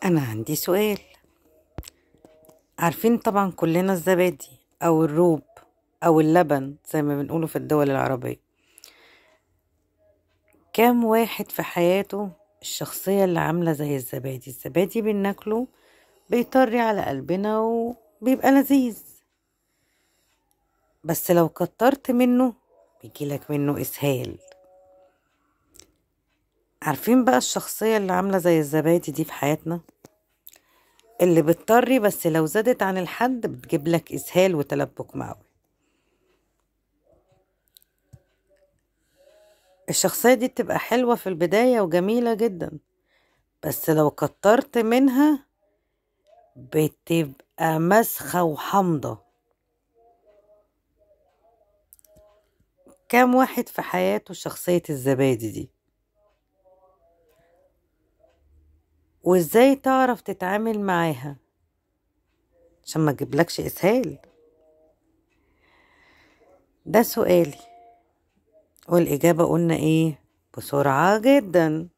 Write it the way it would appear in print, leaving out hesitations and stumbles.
أنا عندي سؤال. عارفين طبعا كلنا الزبادي أو الروب أو اللبن زي ما بنقوله في الدول العربية. كام واحد في حياته الشخصية اللي عاملة زي الزبادي بناكله، بيطري على قلبنا وبيبقى لذيذ، بس لو كترت منه بيجيلك منه إسهال. عارفين بقى الشخصية اللي عاملة زي الزبادي دي في حياتنا، اللي بتطري بس لو زادت عن الحد بتجيب لك إسهال وتلبك معوي. الشخصية دي بتبقى حلوة في البداية وجميلة جدا، بس لو كترت منها بتبقى مسخة وحمضة. كام واحد في حياته شخصية الزبادي دي؟ وازاي تعرف تتعامل معاها عشان ما تجيبلكش إسهال؟ ده سؤالي، والإجابة قلنا ايه؟ بسرعة جدا.